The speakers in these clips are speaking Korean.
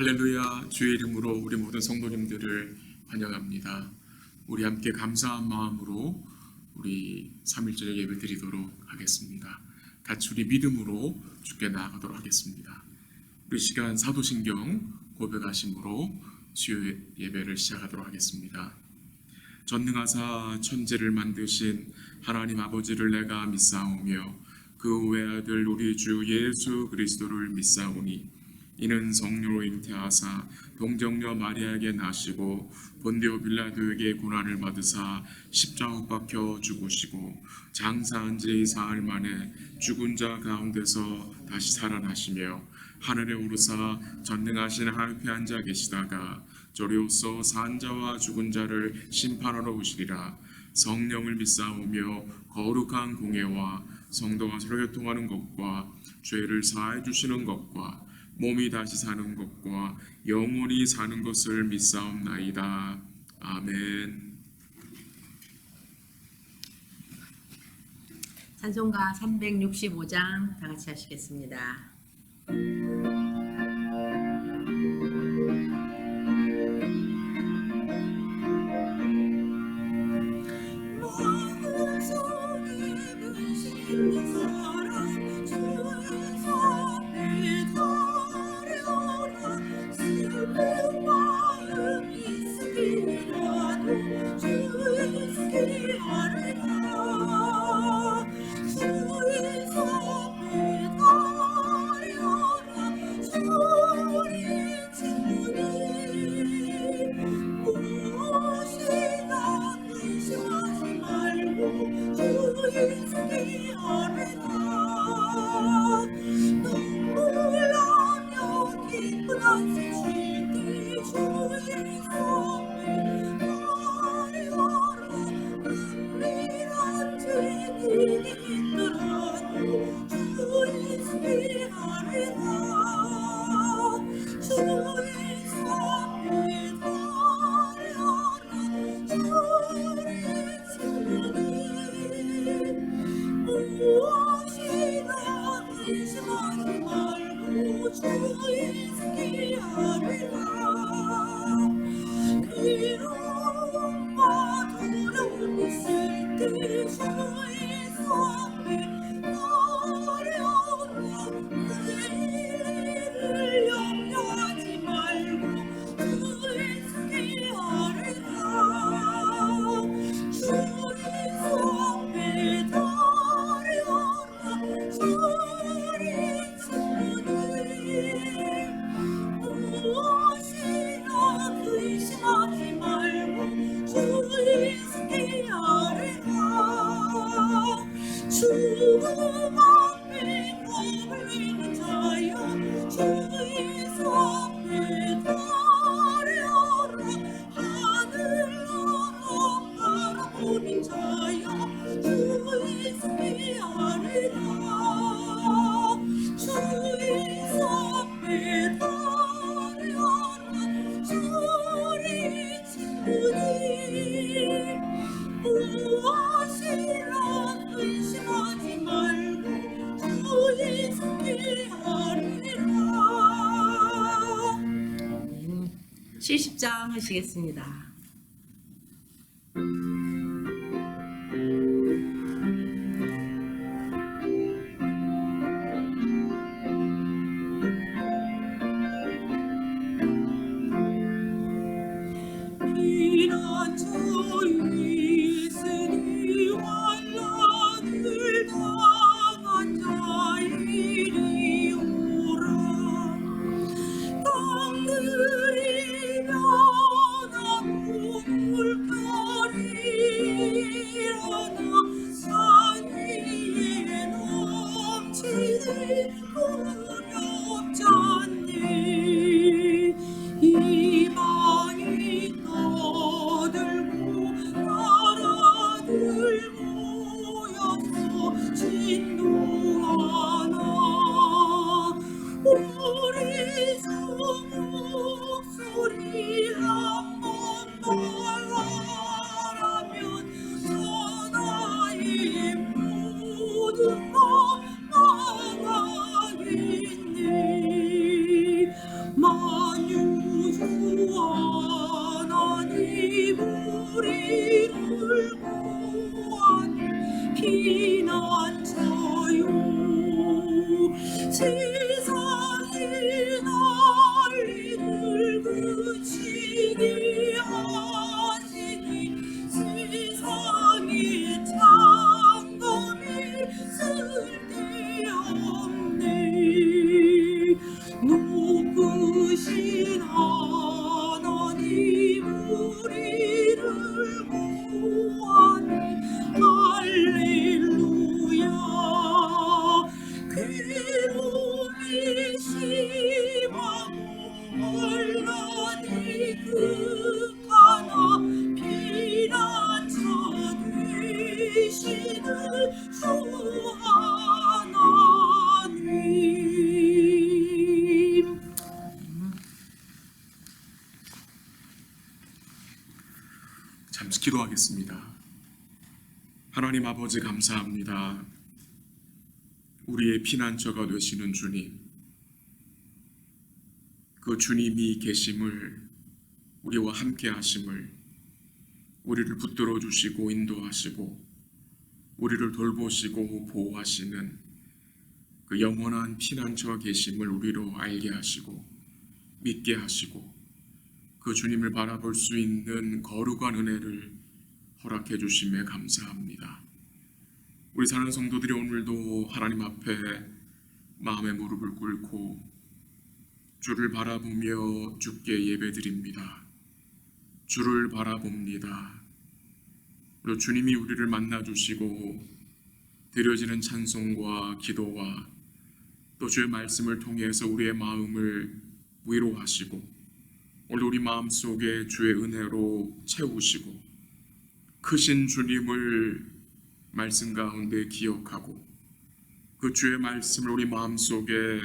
할렐루야. 주의 이름으로 우리 모든 성도님들을 환영합니다. 우리 함께 감사한 마음으로 우리 3일절 예배 드리도록 하겠습니다. 같이 우리 믿음으로 주께 나아가도록 하겠습니다. 우리 시간 사도신경 고백하심으로 주의 예배를 시작하도록 하겠습니다. 전능하사 천지를 만드신 하나님 아버지를 내가 믿사오며 그 외아들 우리 주 예수 그리스도를 믿사오니 이는 성령으로 잉태하사 동정녀 마리아에게 나시고 본디오 빌라도에게 고난을 받으사 십자가 못 박혀 죽으시고 장사한 지 사흘 만에 죽은 자 가운데서 다시 살아나시며 하늘에 오르사 전능하신 하늘에 앉아 계시다가 저리로서 산 자와 죽은 자를 심판하러 오시리라. 성령을 믿사오며 거룩한 공예와 성도가 서로 교통하는 것과 죄를 사해 주시는 것과 몸이 다시 사는 것과 영원히 사는 것을 믿사옵나이다. 아멘. 찬송가 365장 다 같이 하시겠습니다. (70장) 하시겠습니다. 땅들이 변하고 주 하나님. 잠시 기도하겠습니다. 하나님 아버지 감사합니다. 우리의 피난처가 되시는 주님, 그 주님이 계심을, 우리와 함께 하심을, 우리를 붙들어 주시고 인도하시고 우리를 돌보시고 보호하시는 그 영원한 피난처가 계심을 우리로 알게 하시고 믿게 하시고 그 주님을 바라볼 수 있는 거룩한 은혜를 허락해 주심에 감사합니다. 우리 사랑하는 성도들이 오늘도 하나님 앞에 마음의 무릎을 꿇고 주를 바라보며 주께 예배드립니다. 주를 바라봅니다. 그리고 주님이 우리를 만나주시고 드려지는 찬송과 기도와 또 주의 말씀을 통해서 우리의 마음을 위로하시고 오늘 우리 마음속에 주의 은혜로 채우시고 크신 주님을 말씀 가운데 기억하고 그 주의 말씀을 우리 마음속에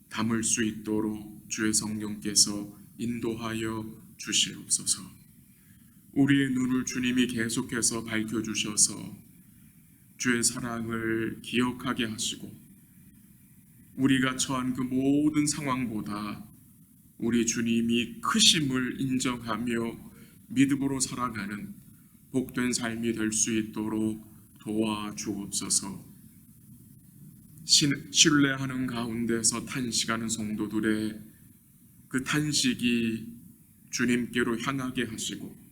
담을 수 있도록 주의 성령께서 인도하여 주시옵소서. 우리의 눈을 주님이 계속해서 밝혀주셔서 주의 사랑을 기억하게 하시고 우리가 처한 그 모든 상황보다 우리 주님이 크심을 인정하며 믿음으로 살아가는 복된 삶이 될 수 있도록 도와주옵소서. 신뢰하는 가운데서 탄식하는 성도들의 그 탄식이 주님께로 향하게 하시고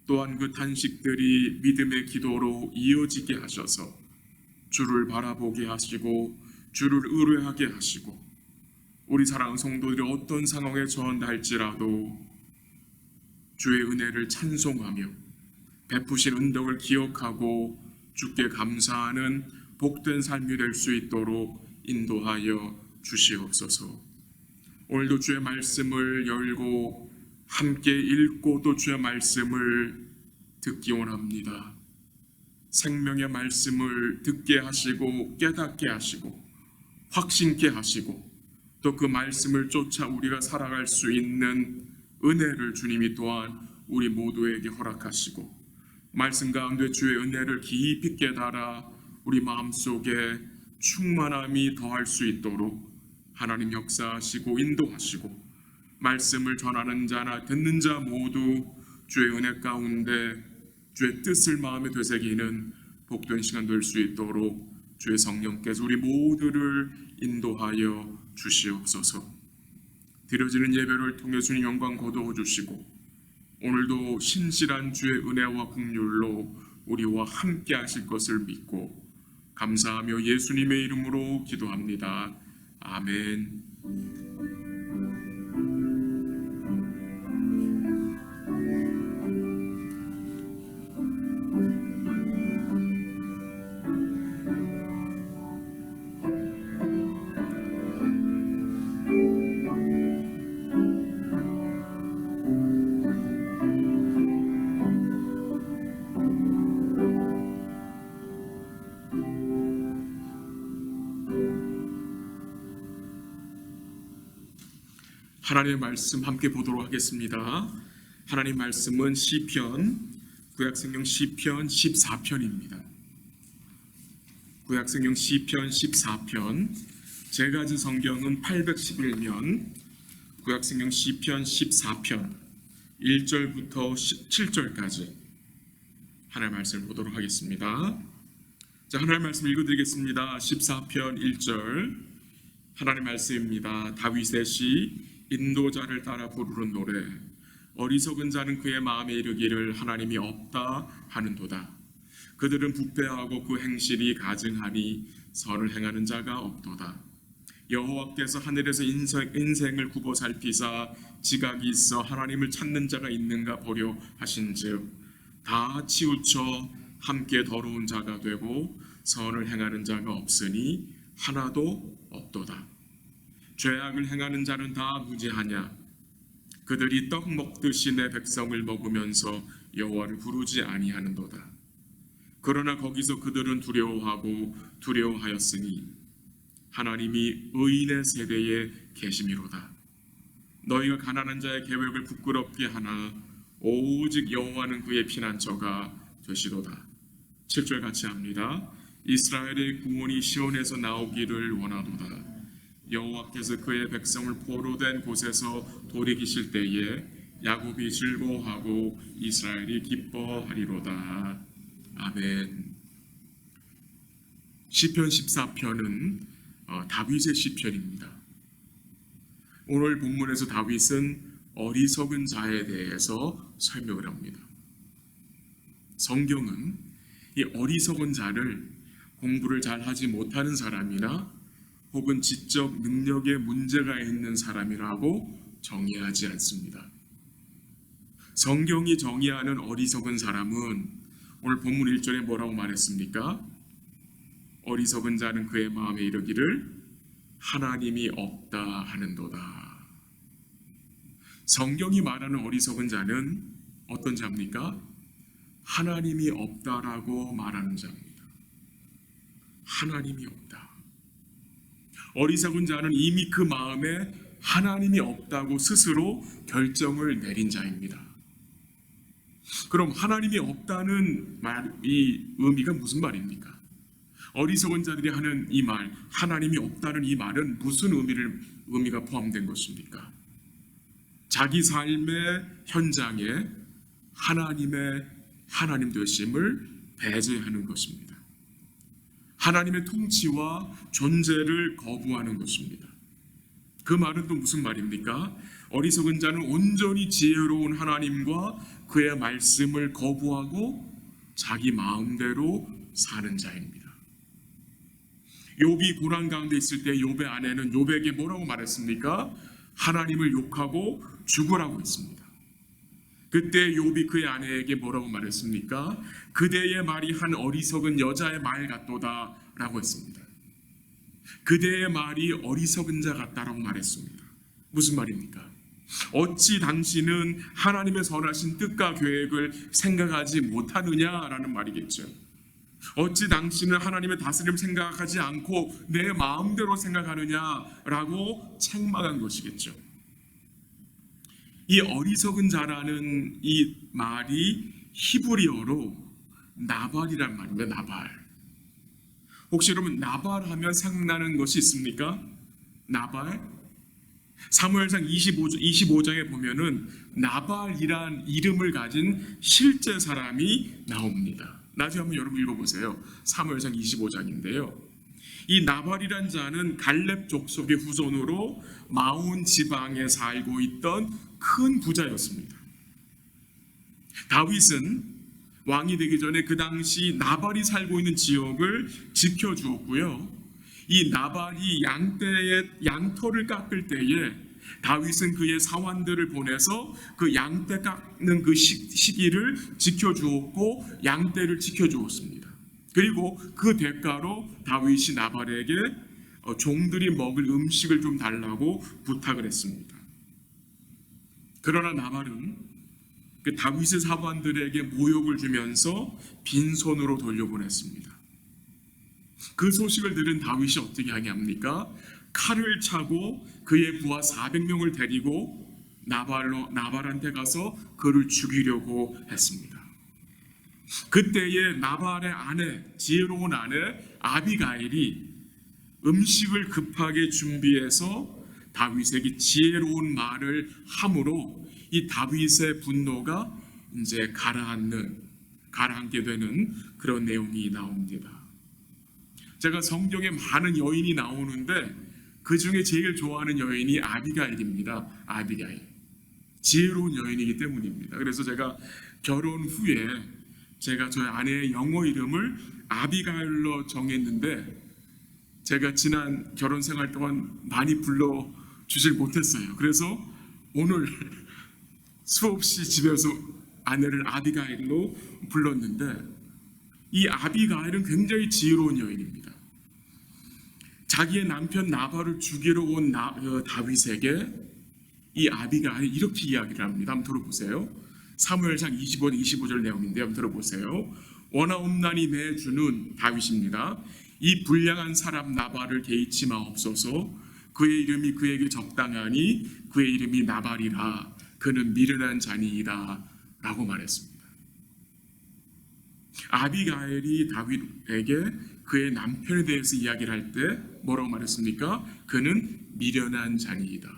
또한 그 탄식들이 믿음의 기도로 이어지게 하셔서 주를 바라보게 하시고 주를 의뢰하게 하시고 우리 사랑하는 성도들이 어떤 상황에 처한할지라도 주의 은혜를 찬송하며 베푸신 은덕을 기억하고 주께 감사하는 복된 삶이 될 수 있도록 인도하여 주시옵소서. 오늘도 주의 말씀을 열고 함께 읽고 또 주의 말씀을 듣기 원합니다. 생명의 말씀을 듣게 하시고 깨닫게 하시고 확신케 하시고 또 그 말씀을 쫓아 우리가 살아갈 수 있는 은혜를 주님이 또한 우리 모두에게 허락하시고 말씀 가운데 주의 은혜를 깊이 깨달아 우리 마음속에 충만함이 더할 수 있도록 하나님 역사하시고 인도하시고 말씀을 전하는 자나 듣는 자 모두 주의 은혜 가운데 주의 뜻을 마음에 되새기는 복된 시간 될 수 있도록 주의 성령께서 우리 모두를 인도하여 주시옵소서. 드려지는 예배를 통해 주님 영광 거두어 주시고 오늘도 신실한 주의 은혜와 긍휼로 우리와 함께 하실 것을 믿고 감사하며 예수님의 이름으로 기도합니다. 아멘. 하나님의 말씀 함께 보도록 하겠습니다. 하나님의 말씀은 시편, 구약성경 시편 14편입니다. 구약성경 시편 14편, 제가 가진 성경은 811면, 구약성경 시편 14편 1절부터 7절까지 하나님의 말씀을 보도록 하겠습니다. 자, 하나님의 말씀 읽어드리겠습니다. 14편 1절 하나님의 말씀입니다. 다윗의 시 인도자를 따라 부르는 노래. 어리석은 자는 그의 마음에 이르기를 하나님이 없다 하는도다. 그들은 부패하고 그 행실이 가증하니 선을 행하는 자가 없도다. 여호와께서 하늘에서 인생을 굽어 살피사 지각이 있어 하나님을 찾는 자가 있는가 보려 하신즉 다 치우쳐 함께 더러운 자가 되고 선을 행하는 자가 없으니 하나도 없도다. 죄악을 행하는 자는 다 무죄하냐? 그들이 떡 먹듯이 내 백성을 먹으면서 여호와를 부르지 아니하는도다. 그러나 거기서 그들은 두려워하였으니 하나님이 의인의 세대에 계심이로다. 너희가 가난한 자의 계획을 부끄럽게 하나 오직 여호와는 그의 피난처가 되시도다. 7절 같이 합니다. 이스라엘의 구원이 시온에서 나오기를 원하도다. 여호와께서 그의 백성을 포로된 곳에서 돌이키실 때에 야곱이 즐거워하고 이스라엘이 기뻐하리로다. 아멘. 시편 14편은 다윗의 시편입니다. 오늘 본문에서 다윗은 어리석은 자에 대해서 설명을 합니다. 성경은 이 어리석은 자를 공부를 잘 하지 못하는 사람이나 혹은 지적 능력에 문제가 있는 사람이라고 정의하지 않습니다. 성경이 정의하는 어리석은 사람은 오늘 본문 1절에 뭐라고 말했습니까? 어리석은 자는 그의 마음에 이르기를 하나님이 없다 하는도다. 성경이 말하는 어리석은 자는 어떤 자입니까? 하나님이 없다라고 말하는 자입니다. 하나님이 없다. 어리석은 자는 이미 그 마음에 하나님이 없다고 스스로 결정을 내린 자입니다. 그럼 하나님이 없다는 이 의미가 무슨 말입니까? 어리석은 자들이 하는 이 말, 하나님이 없다는 이 말은 무슨 의미가 포함된 것입니까? 자기 삶의 현장에 하나님 되심을 배제하는 것입니다. 하나님의 통치와 존재를 거부하는 것입니다. 그 말은 또 무슨 말입니까? 어리석은 자는 온전히 지혜로운 하나님과 그의 말씀을 거부하고 자기 마음대로 사는 자입니다. 욥이 고난 가운데 있을 때 욥의 아내는 욥에게 뭐라고 말했습니까? 하나님을 욕하고 죽으라고 했습니다. 그때 욥이 그의 아내에게 뭐라고 말했습니까? 그대의 말이 한 어리석은 여자의 말 같도다 라고 했습니다. 그대의 말이 어리석은 자 같다라고 말했습니다. 무슨 말입니까? 어찌 당신은 하나님의 선하신 뜻과 계획을 생각하지 못하느냐라는 말이겠죠. 어찌 당신은 하나님의 다스림 생각하지 않고 내 마음대로 생각하느냐라고 책망한 것이겠죠. 이 어리석은 자라는 이 말이 히브리어로 나발이란 말입니다. 나발. 혹시 여러분 나발 하면 생각나는 것이 있습니까? 나발? 사무엘상 25장에 보면은 나발이란 이름을 가진 실제 사람이 나옵니다. 나중에 한번 여러분 읽어보세요. 사무엘상 25장인데요. 이 나발이란 자는 갈렙 족속의 후손으로 마온 지방에 살고 있던 큰 부자였습니다. 다윗은 왕이 되기 전에 그 당시 나발이 살고 있는 지역을 지켜주었고요. 이 나발이 양털을 깎을 때에 다윗은 그의 사환들을 보내서 그 양떼 깎는 그 시기를 지켜주었고 양떼를 지켜주었습니다. 그리고 그 대가로 다윗이 나발에게 종들이 먹을 음식을 좀 달라고 부탁을 했습니다. 그러나 나발은 그 다윗의 사관들에게 모욕을 주면서 빈손으로 돌려보냈습니다. 그 소식을 들은 다윗이 어떻게 하냐합니까? 칼을 차고 그의 부하 400명을 데리고 나발한테 가서 그를 죽이려고 했습니다. 그때에 나발의 아내, 지혜로운 아내 아비가일이 음식을 급하게 준비해서 다윗에게 지혜로운 말을 함으로 이 다윗의 분노가 이제 가라앉게 되는 그런 내용이 나옵니다. 제가 성경에 많은 여인이 나오는데 그 중에 제일 좋아하는 여인이 아비가일입니다. 아비가일. 지혜로운 여인이기 때문입니다. 그래서 제가 결혼 후에 제가 저희 아내의 영어 이름을 아비가일로 정했는데 제가 지난 결혼 생활 동안 많이 불러주질 못했어요. 그래서 오늘 수없이 집에서 아내를 아비가일로 불렀는데 이 아비가일은 굉장히 지혜로운 여인입니다. 자기의 남편 나발을 죽이러 온 다윗에게 이 아비가일이 이렇게 이야기를 합니다. 한번 들어보세요. 사무엘상 25절 내용인데 한번 들어보세요. 원하옵나니 내주는 다윗입니다. 이 불량한 사람 나발을 개의치 마옵소서. 그의 이름이 그에게 적당하니 그의 이름이 나발이라. 그는 미련한 자니이다 라고 말했습니다. 아비가일이 다윗에게 그의 남편에 대해서 이야기를 할 때 뭐라고 말했습니까? 그는 미련한 자니이다.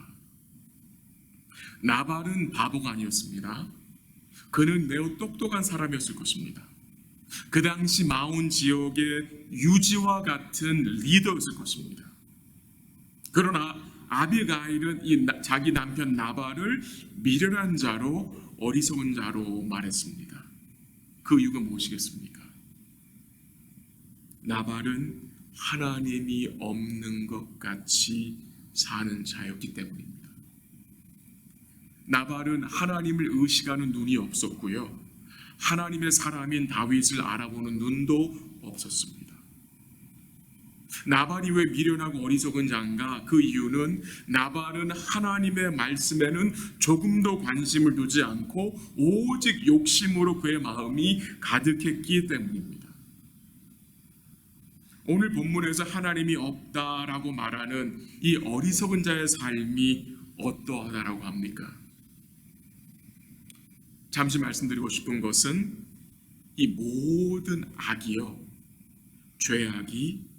나발은 바보가 아니었습니다. 그는 매우 똑똑한 사람이었을 것입니다. 그 당시 마온 지역의 유지와 같은 리더였을 것입니다. 그러나 아비가일은 자기 남편 나발을 미련한 자로, 어리석은 자로 말했습니다. 그 이유가 무엇이겠습니까? 나발은 하나님이 없는 것 같이 사는 자였기 때문입니다. 나발은 하나님을 의식하는 눈이 없었고요, 하나님의 사람인 다윗을 알아보는 눈도 없었습니다. 나발이 왜 미련하고 어리석은 자인가? 그 이유는 나발은 하나님의 말씀에는 조금도 관심을 두지 않고 오직 욕심으로 그의 마음이 가득했기 때문입니다. 오늘 본문에서 하나님이 없다라고 말하는 이 어리석은 자의 삶이 어떠하다라고 합니까? 잠시 말씀드리고 싶은 것은 이 모든 악이요, 죄악이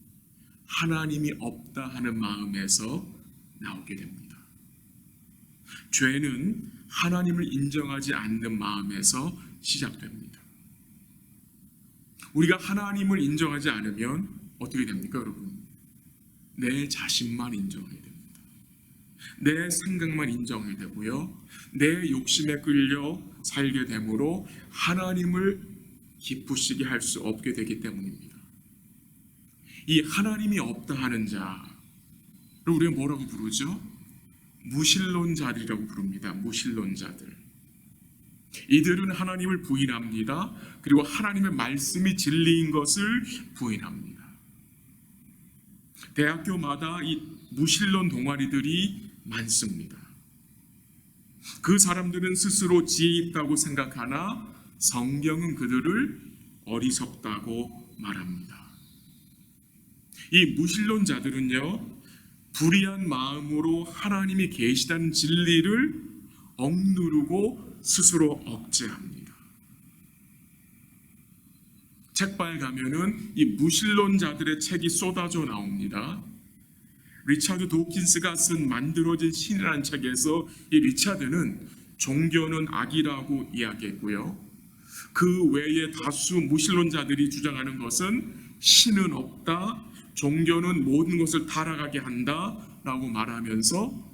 하나님이 없다 하는 마음에서 나오게 됩니다. 죄는 하나님을 인정하지 않는 마음에서 시작됩니다. 우리가 하나님을 인정하지 않으면 어떻게 됩니까, 여러분? 내 자신만 인정해야 됩니다. 내 생각만 인정해야 되고요, 내 욕심에 끌려 살게 되므로 하나님을 기쁘시게 할 수 없게 되기 때문입니다. 이 하나님이 없다 하는 자를 우리가 뭐라고 부르죠? 무신론자들이라고 부릅니다. 무신론자들. 이들은 하나님을 부인합니다. 그리고 하나님의 말씀이 진리인 것을 부인합니다. 대학교마다 이 무신론 동아리들이 많습니다. 그 사람들은 스스로 지혜 있다고 생각하나 성경은 그들을 어리석다고 말합니다. 이 무신론자들은요, 불의한 마음으로 하나님이 계시다는 진리를 억누르고 스스로 억제합니다. 책방에 가면은 이 무신론자들의 책이 쏟아져 나옵니다. 리차드 도킨스가 쓴 만들어진 신이라는 책에서 이 리차드는 종교는 악이라고 이야기했고요, 그 외에 다수 무신론자들이 주장하는 것은 신은 없다, 종교는 모든 것을 타락하게 한다라고 말하면서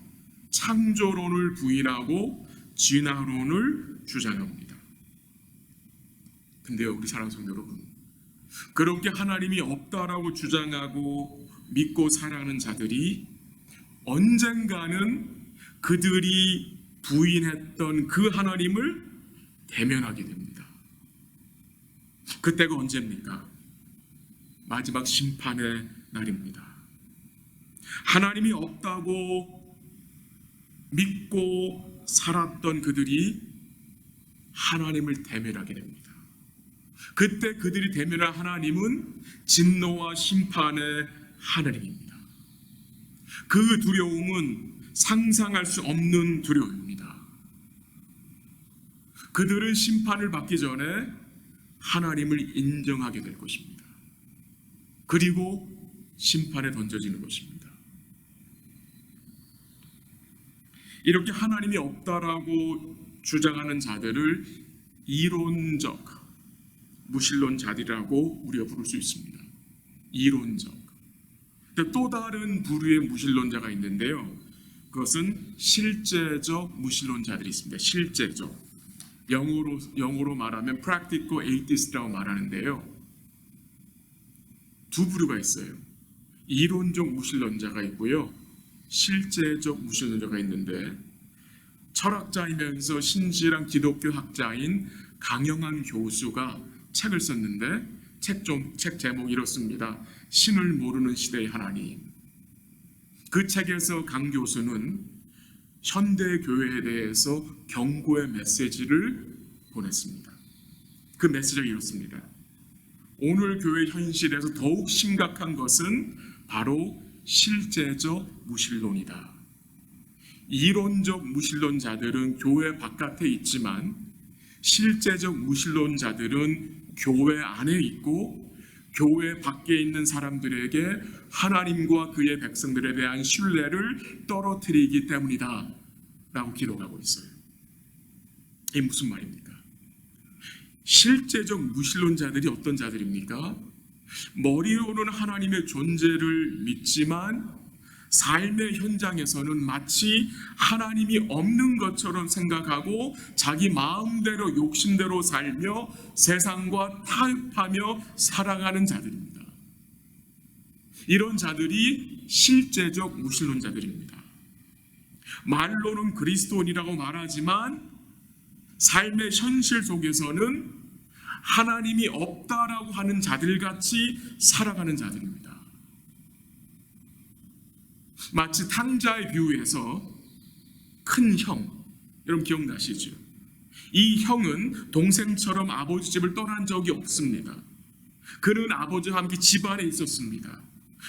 창조론을 부인하고 진화론을 주장합니다. 근데요, 우리 사랑하는 성도 여러분, 그렇게 하나님이 없다라고 주장하고 믿고 살아가는 자들이 언젠가는 그들이 부인했던 그 하나님을 대면하게 됩니다. 그때가 언제입니까? 마지막 심판의 날입니다. 하나님이 없다고 믿고 살았던 그들이 하나님을 대면하게 됩니다. 그때 그들이 대면할 하나님은 진노와 심판의 하나님입니다. 그 두려움은 상상할 수 없는 두려움입니다. 그들은 심판을 받기 전에 하나님을 인정하게 될 것입니다. 그리고 심판에 던져지는 것입니다. 이렇게 하나님이 없다라고 주장하는 자들을 이론적 무신론자들이라고 우리가 부를 수 있습니다. 이론적. 또 다른 부류의 무신론자가 있는데요, 그것은 실제적 무신론자들이 있습니다. 실제적. 영어로 말하면 practical atheist라고 말하는데요, 두 부류가 있어요. 이론적 무신론자가 있고요, 실제적 무신론자가 있는데, 철학자이면서 신실한 기독교 학자인 강영한 교수가 책을 썼는데 책 제목이 이렇습니다. 신을 모르는 시대의 하나님. 그 책에서 강 교수는 현대 교회에 대해서 경고의 메시지를 보냈습니다. 그 메시지가 이렇습니다. 오늘 교회 현실에서 더욱 심각한 것은 바로 실제적 무신론이다. 이론적 무신론자들은 교회 바깥에 있지만 실제적 무신론자들은 교회 안에 있고 교회 밖에 있는 사람들에게 하나님과 그의 백성들에 대한 신뢰를 떨어뜨리기 때문이다 라고 기록하고 있어요. 이게 무슨 말입니까? 실제적 무신론자들이 어떤 자들입니까? 머리로는 하나님의 존재를 믿지만 삶의 현장에서는 마치 하나님이 없는 것처럼 생각하고 자기 마음대로 욕심대로 살며 세상과 타협하며 살아가는 자들입니다. 이런 자들이 실제적 무신론자들입니다. 말로는 그리스도인이라고 말하지만 삶의 현실 속에서는 하나님이 없다라고 하는 자들같이 살아가는 자들입니다. 마치 탕자의 비유에서 큰 형, 여러분 기억나시죠? 이 형은 동생처럼 아버지 집을 떠난 적이 없습니다. 그는 아버지와 함께 집안에 있었습니다.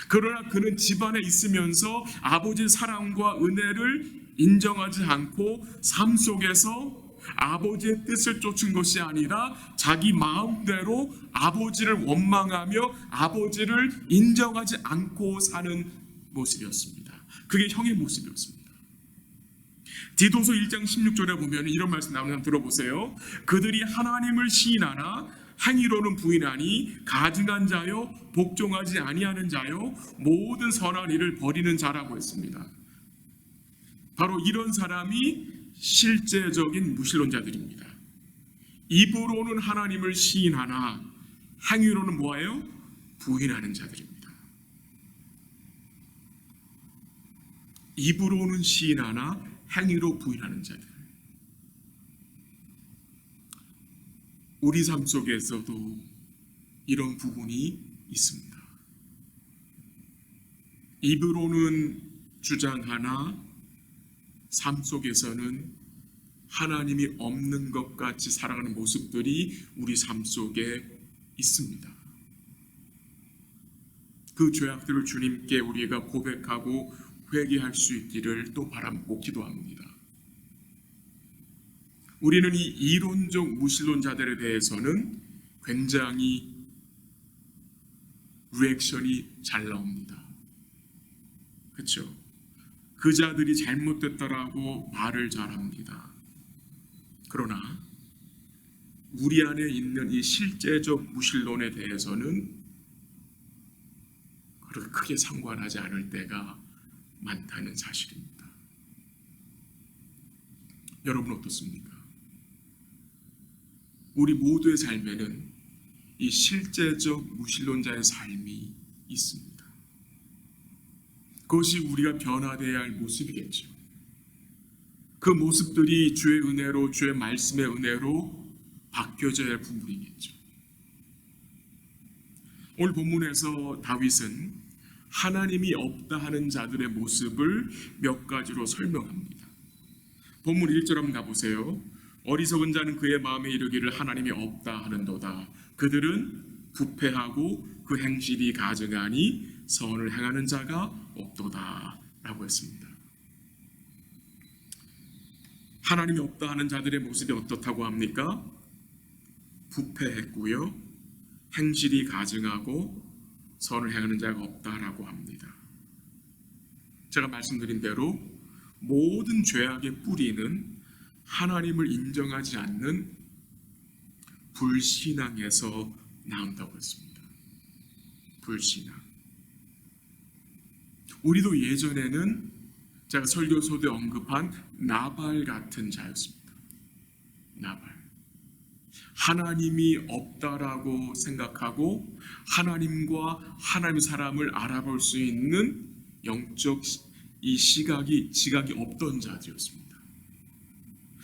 그러나 그는 집안에 있으면서 아버지의 사랑과 은혜를 인정하지 않고 삶 속에서 아버지의 뜻을 쫓은 것이 아니라 자기 마음대로 아버지를 원망하며 아버지를 인정하지 않고 사는 모습이었습니다. 그게 형의 모습이었습니다. 디도서 1장 16절에 보면 이런 말씀 나오는 거 들어보세요. 그들이 하나님을 시인하나 행위로는 부인하니 가증한 자요 복종하지 아니하는 자요 모든 선한 일을 버리는 자라고 했습니다. 바로 이런 사람이 실제적인 무신론자들입니다. 입으로는 하나님을 시인하나 행위로는 뭐예요? 부인하는 자들입니다. 입으로는 시인하나 행위로 부인하는 자들. 우리 삶 속에서도 이런 부분이 있습니다. 입으로는 주장하나 삶 속에서는 하나님이 없는 것 같이 살아가는 모습들이 우리 삶 속에 있습니다. 그 죄악들을 주님께 우리가 고백하고 회개할 수 있기를 또 바라고 기도합니다. 우리는 이 이론적 무신론자들에 대해서는 굉장히 리액션이 잘 나옵니다. 그렇죠? 그 자들이 잘못됐다라고 말을 잘합니다. 그러나 우리 안에 있는 이 실제적 무신론에 대해서는 그렇게 크게 상관하지 않을 때가 많다는 사실입니다. 여러분 어떻습니까? 우리 모두의 삶에는 이 실제적 무신론자의 삶이 있습니다. 그것이 우리가 변화되어야 할 모습이겠죠. 그 모습들이 주의 은혜로, 주의 말씀의 은혜로 바뀌어져야 할 부분이겠죠. 오늘 본문에서 다윗은 하나님이 없다 하는 자들의 모습을 몇 가지로 설명합니다. 본문 1절 한번 가보세요. 어리석은 자는 그의 마음에 이르기를 하나님이 없다 하는도다. 그들은 부패하고 그 행실이 가증하니 선을 행하는 자가 없도다 라고 했습니다. 하나님이 없다 하는 자들의 모습이 어떻다고 합니까? 부패했고요, 행실이 가증하고 선을 행하는 자가 없다라고 합니다. 제가 말씀드린 대로 모든 죄악의 뿌리는 하나님을 인정하지 않는 불신앙에서 나온다고 했습니다. 불신앙. 우리도 예전에는 제가 설교서에 언급한 나발 같은 자였습니다. 나발. 하나님이 없다라고 생각하고 하나님과 하나님의 사람을 알아볼 수 있는 영적 이 지각이 없던 자들이었습니다.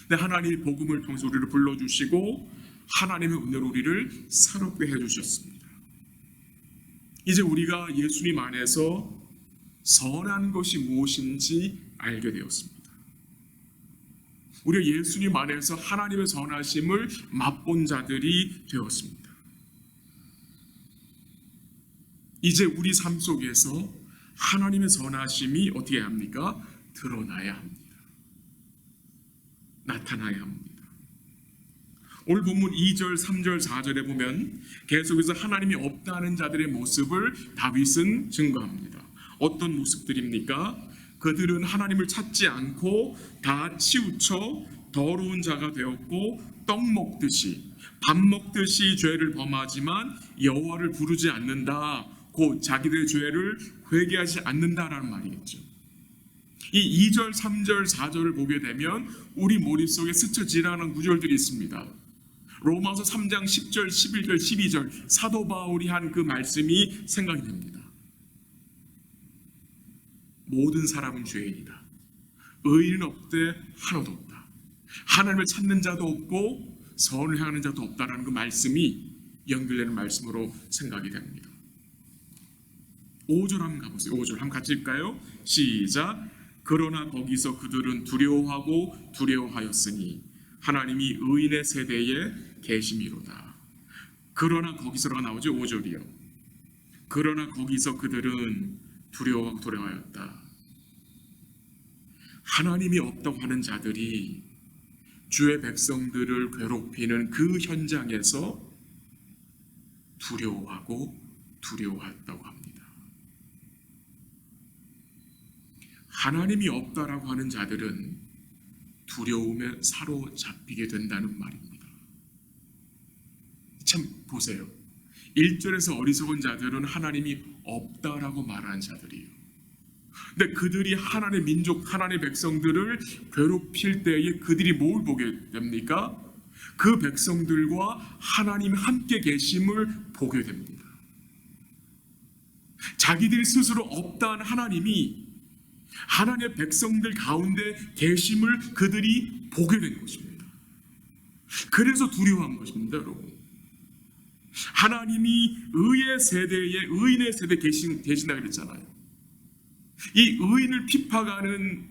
근데 하나님이 복음을 통해서 우리를 불러주시고 하나님의 은혜로 우리를 새롭게 해주셨습니다. 이제 우리가 예수님 안에서 선한 것이 무엇인지 알게 되었습니다. 우리가 예수님 안에서 하나님의 선하심을 맛본 자들이 되었습니다. 이제 우리 삶 속에서 하나님의 선하심이 어떻게 합니까? 드러나야 합니다. 나타나야 합니다. 오늘 본문 2절, 3절, 4절에 보면 계속해서 하나님이 없다는 자들의 모습을 다윗은 증거합니다. 어떤 모습들입니까? 그들은 하나님을 찾지 않고 다 치우쳐 더러운 자가 되었고 떡 먹듯이 밥 먹듯이 죄를 범하지만 여호와를 부르지 않는다. 곧 자기들의 죄를 회개하지 않는다라는 말이겠죠. 이 2절, 3절, 4절을 보게 되면 우리 머릿속에 스쳐 지나가는 구절들이 있습니다. 로마서 3장 10절, 11절, 12절 사도 바울이 한 그 말씀이 생각이 됩니다. 모든 사람은 죄인이다. 의인은 없되 하나도 없다. 하나님을 찾는 자도 없고 선을 향하는 자도 없다라는 그 말씀이 연결되는 말씀으로 생각이 됩니다. 5절 한번 가보세요. 5절 한번 같이 읽을까요? 시작. 그러나 거기서 그들은 두려워하고 두려워하였으니 하나님이 의인의 세대에 계심이로다. 그러나 거기서가 나오죠. 5절이요. 그러나 거기서 그들은 두려워하고 두려워하였다. 하나님이 없다고 하는 자들이 주의 백성들을 괴롭히는 그 현장에서 두려워하고 두려워했다고 합니다. 하나님이 없다라고 하는 자들은 두려움에 사로잡히게 된다는 말입니다. 참 보세요. 1절에서 어리석은 자들은 하나님이 없다라고 말하는 자들이에요. 근데 그들이 하나님의 민족, 하나님의 백성들을 괴롭힐 때에 그들이 뭘 보게 됩니까? 그 백성들과 하나님이 함께 계심을 보게 됩니다. 자기들 스스로 없다는 하나님이 하나님의 백성들 가운데 계심을 그들이 보게 된 것입니다. 그래서 두려워한 것입니다, 여러분. 하나님이 의의 세대에 의인의 세대에 계신다 그랬잖아요. 이 의인을 핍박하는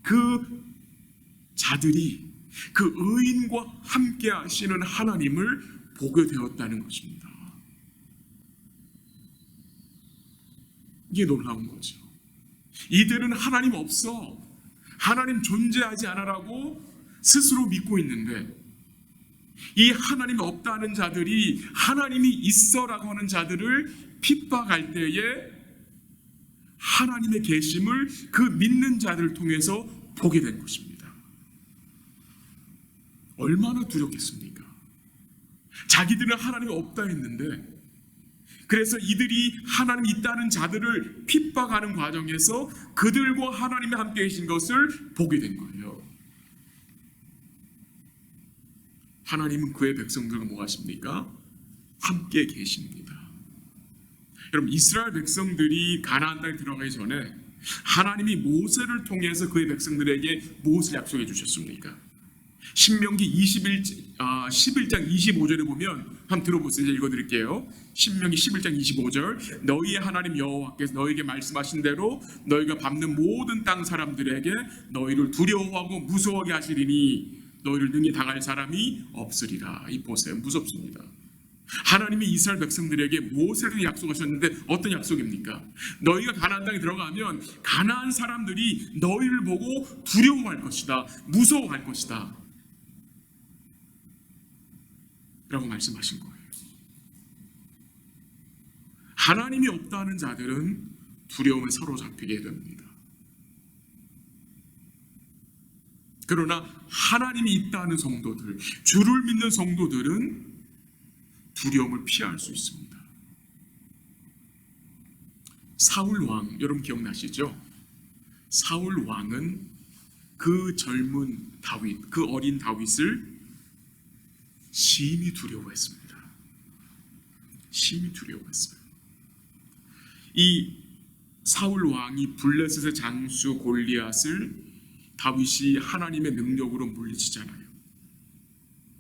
그 자들이 그 의인과 함께 하시는 하나님을 보게 되었다는 것입니다. 이게 놀라운 거죠. 이들은 하나님 없어, 하나님 존재하지 않아라고 스스로 믿고 있는데 이 하나님이 없다는 자들이 하나님이 있어라고 하는 자들을 핍박할 때에 하나님의 계심을 그 믿는 자들을 통해서 보게 된 것입니다. 얼마나 두렵겠습니까? 자기들은 하나님이 없다 했는데 그래서 이들이 하나님이 있다는 자들을 핍박하는 과정에서 그들과 하나님이 함께 계신 것을 보게 된 거예요. 하나님은 그의 백성들과 뭐 하십니까? 함께 계십니다. 여러분, 이스라엘 백성들이 가나안 땅에 들어가기 전에 하나님이 모세를 통해서 그의 백성들에게 무엇을 약속해 주셨습니까? 신명기 11장 25절에 보면 한번 들어보세요. 제가 읽어드릴게요. 신명기 11장 25절 너희의 하나님 여호와께서 너희에게 말씀하신 대로 너희가 밟는 모든 땅 사람들에게 너희를 두려워하고 무서워하게 하시리니 너희를 능히 당할 사람이 없으리라. 이 보세요. 무섭습니다. 하나님이 이스라엘 백성들에게 모세를 약속하셨는데 어떤 약속입니까? 너희가 가나안 땅에 들어가면 가나안 사람들이 너희를 보고 두려워할 것이다. 무서워할 것이다. 라고 말씀하신 거예요. 하나님이 없다는 자들은 두려움에 사로잡히게 됩니다. 그러나 하나님이 있다는 성도들, 주를 믿는 성도들은 두려움을 피할 수 있습니다. 사울 왕, 여러분 기억나시죠? 사울 왕은 그 젊은 다윗, 그 어린 다윗을 심히 두려워했습니다. 심히 두려워했어요. 이 사울 왕이 블레셋의 장수 골리앗을 다윗이 하나님의 능력으로 물리치잖아요.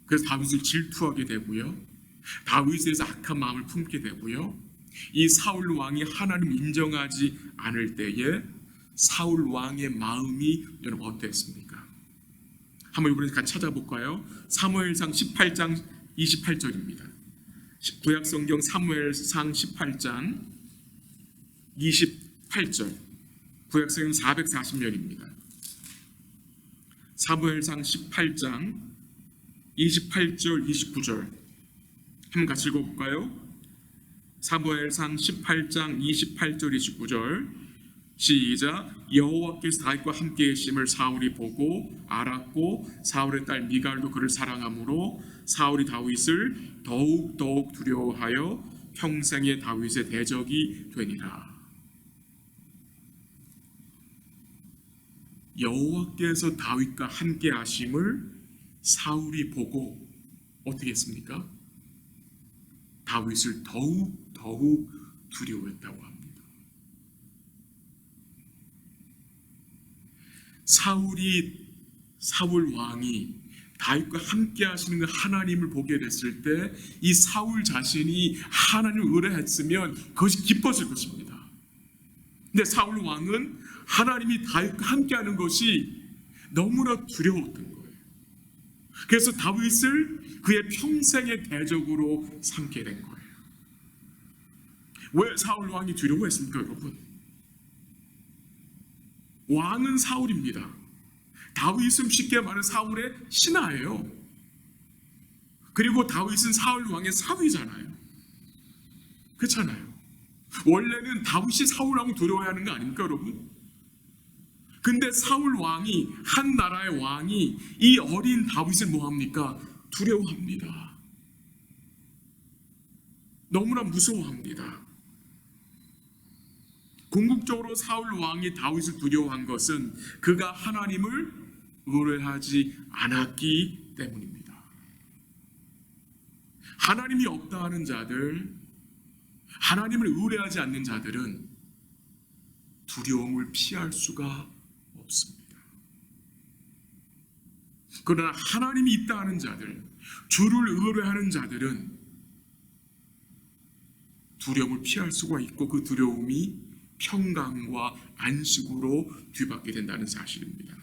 그래서 다윗을 질투하게 되고요. 다윗에 대해서 악한 마음을 품게 되고요. 이 사울 왕이 하나님 인정하지 않을 때에 사울 왕의 마음이 여러분 어땠습니까? 한번 이번에 같이 찾아볼까요? 사무엘상 18장 28절입니다. 구약성경 사무엘상 18장 28절, 구약성경 440면입니다. 사무엘상 18장 28절 29절 한번 같이 읽어볼까요? 사무엘상 18장 28절 29절 시작. 여호와께서 다윗과 함께 계심을 사울이 보고 알았고 사울의 딸 미갈도 그를 사랑하므로 사울이 다윗을 더욱 두려워하여 평생의 다윗의 대적이 되니라. 여호와께서 다윗과 함께 하심을 사울이 보고 어떻게 했습니까? 다윗을 더욱 두려워했다고 합니다. 사울 왕이 다윗과 함께 하시는 그 하나님을 보게 됐을 때 이 사울 자신이 하나님을 의뢰했으면 그것이 기뻤을 것입니다. 근데 사울 왕은 하나님이 다윗과 함께 하는 것이 너무나 두려웠던 거예요. 그래서 다윗을 그의 평생의 대적으로 삼게 된 거예요. 왜 사울 왕이 두려워했습니까, 여러분? 왕은 사울입니다. 다윗은 쉽게 말해 사울의 신하예요. 그리고 다윗은 사울 왕의 사위잖아요. 그렇잖아요. 원래는 다윗이 사울 왕을 두려워하는 거 아닙니까, 여러분? 근데 사울 왕이, 한 나라의 왕이 이 어린 다윗을 뭐합니까? 두려워합니다. 너무나 무서워합니다. 궁극적으로 사울 왕이 다윗을 두려워한 것은 그가 하나님을 의뢰하지 않았기 때문입니다. 하나님이 없다 하는 자들, 하나님을 의뢰하지 않는 자들은 두려움을 피할 수가 없습니다. 그러나 하나님이 있다 하는 자들, 주를 의뢰하는 자들은 두려움을 피할 수가 있고 그 두려움이 평강과 안식으로 뒤바뀌게 된다는 사실입니다.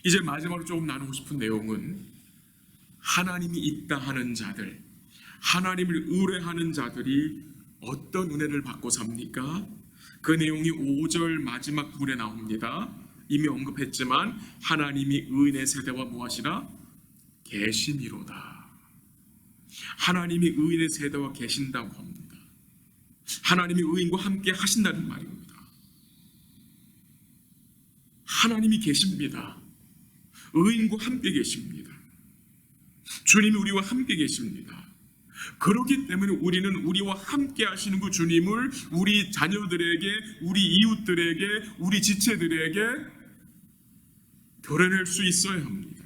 이제 마지막으로 조금 나누고 싶은 내용은 하나님이 있다 하는 자들, 하나님을 의뢰하는 자들이 어떤 은혜를 받고 삽니까? 그 내용이 5절 마지막 부분에 나옵니다. 이미 언급했지만 하나님이 의인의 세대와 무엇이라? 계심이로다. 하나님이 의인의 세대와 계신다고 합니다. 하나님이 의인과 함께 하신다는 말입니다. 하나님이 계십니다. 의인과 함께 계십니다. 주님이 우리와 함께 계십니다. 그렇기 때문에 우리는 우리와 함께 하시는 그 주님을 우리 자녀들에게, 우리 이웃들에게, 우리 지체들에게 드러낼 수 있어야 합니다.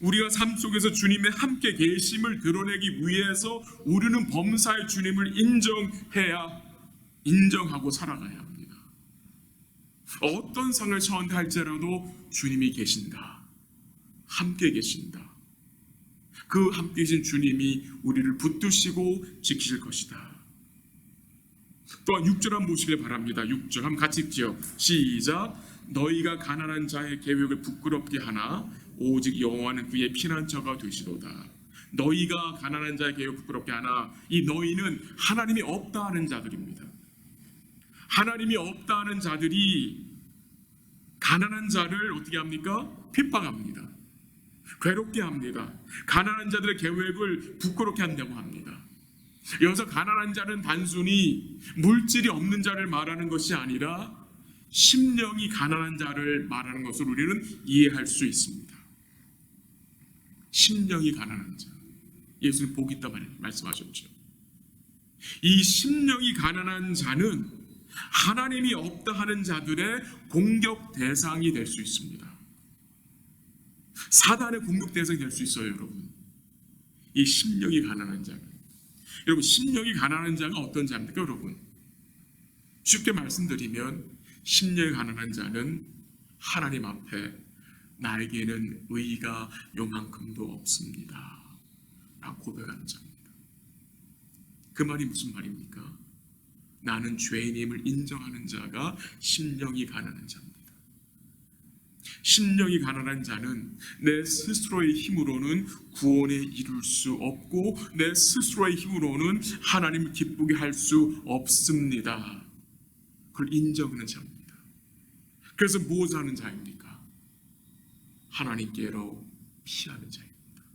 우리가 삶 속에서 주님의 함께 계심을 드러내기 위해서 우리는 범사의 주님을 인정하고 살아가야 합니다. 어떤 상을 처한다 할지라도 주님이 계신다. 함께 계신다. 그 함께 계신 주님이 우리를 붙드시고 지키실 것이다. 또한 6절 한번 보시길 바랍니다. 6절 한번 같이 읽지요. 시작. 너희가 가난한 자의 계획을 부끄럽게 하나 오직 여호와는 그의 피난처가 되시도다. 너희가 가난한 자의 계획을 부끄럽게 하나, 이 너희는 하나님이 없다 하는 자들입니다. 하나님이 없다 하는 자들이 가난한 자를 어떻게 합니까? 핍박합니다. 괴롭게 합니다. 가난한 자들의 계획을 부끄럽게 한다고 합니다. 여기서 가난한 자는 단순히 물질이 없는 자를 말하는 것이 아니라 심령이 가난한 자를 말하는 것을 우리는 이해할 수 있습니다. 심령이 가난한 자, 예수님 복 있다 말씀하셨죠. 이 심령이 가난한 자는 하나님이 없다 하는 자들의 공격 대상이 될 수 있습니다. 사단의 공격 대상이 될 수 있어요, 여러분. 이 심령이 가난한 자는. 여러분, 심령이 가난한 자가 어떤 자입니까, 여러분? 쉽게 말씀드리면 심령이 가난한 자는 하나님 앞에 나에게는 의의가 요만큼도 없습니다 라고 고백하는 자입니다. 그 말이 무슨 말입니까? 나는 죄인임을 인정하는 자가 심령이 가난한 자입니다. 심령이 가난한 자는 내 스스로의 힘으로는 구원에 이룰 수 없고 내 스스로의 힘으로는 하나님을 기쁘게 할 수 없습니다. 그걸 인정하는 자입니다. 그래서 무엇을 하는 자입니까? 하나님께로 피하는 자입니다.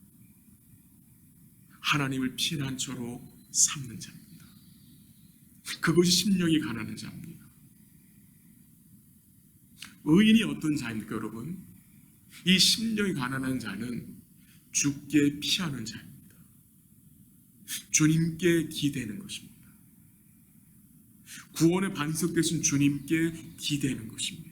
하나님을 피난처로 삼는 자입니다. 그것이 심령이 가난한 자입니다. 의인이 어떤 자입니까, 여러분? 이 심령이 가난한 자는 주께 피하는 자입니다. 주님께 기대는 것입니다. 구원의 반석 되신 주님께 기대는 것입니다.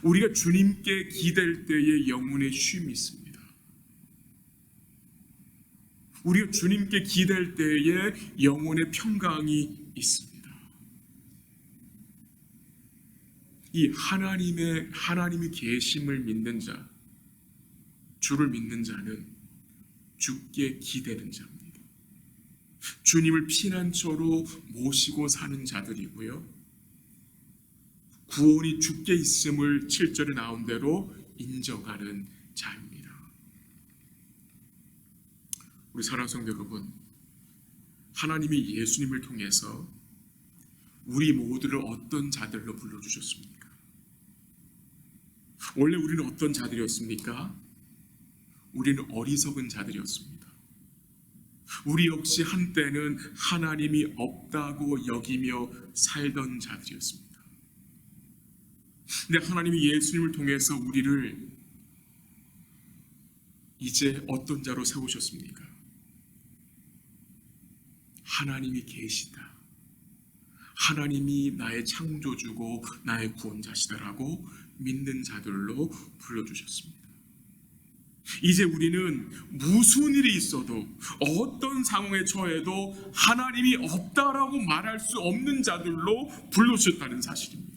우리가 주님께 기댈 때에 영혼의 쉼이 있습니다. 우리가 주님께 기댈 때에 영혼의 평강이 있습니다. 이 하나님의 계심을 믿는 자, 주를 믿는 자는 주께 기대는 자입니다. 주님을 피난처로 모시고 사는 자들이고요. 구원이 주께 있음을 7절에 나온 대로 인정하는 자입니다. 우리 사랑하는 성도 여러분, 하나님이 예수님을 통해서 우리 모두를 어떤 자들로 불러주셨습니까? 원래 우리는 어떤 자들이었습니까? 우리는 어리석은 자들이었습니다. 우리 역시 한때는 하나님이 없다고 여기며 살던 자들이었습니다. 근데 하나님이 예수님을 통해서 우리를 이제 어떤 자로 세우셨습니까? 하나님이 계시다. 하나님이 나의 창조주고 나의 구원자시다라고 믿는 자들로 불러주셨습니다. 이제 우리는 무슨 일이 있어도 어떤 상황에 처해도 하나님이 없다라고 말할 수 없는 자들로 불러주셨다는 사실입니다.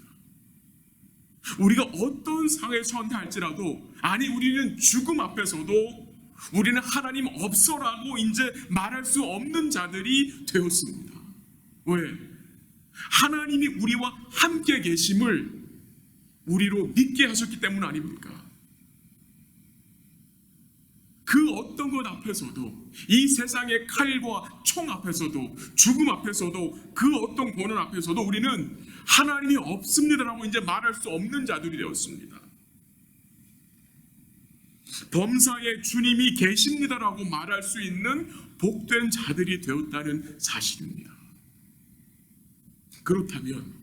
우리가 어떤 상황에 처한다 할지라도, 아니 우리는 죽음 앞에서도 우리는 하나님 없어라고 이제 말할 수 없는 자들이 되었습니다. 왜? 하나님이 우리와 함께 계심을 우리로 믿게 하셨기 때문 아닙니까? 그 어떤 것 앞에서도, 이 세상의 칼과 총 앞에서도, 죽음 앞에서도, 그 어떤 고난 앞에서도 우리는 하나님이 없습니다라고 이제 말할 수 없는 자들이 되었습니다. 범사에 주님이 계십니다라고 말할 수 있는 복된 자들이 되었다는 사실입니다. 그렇다면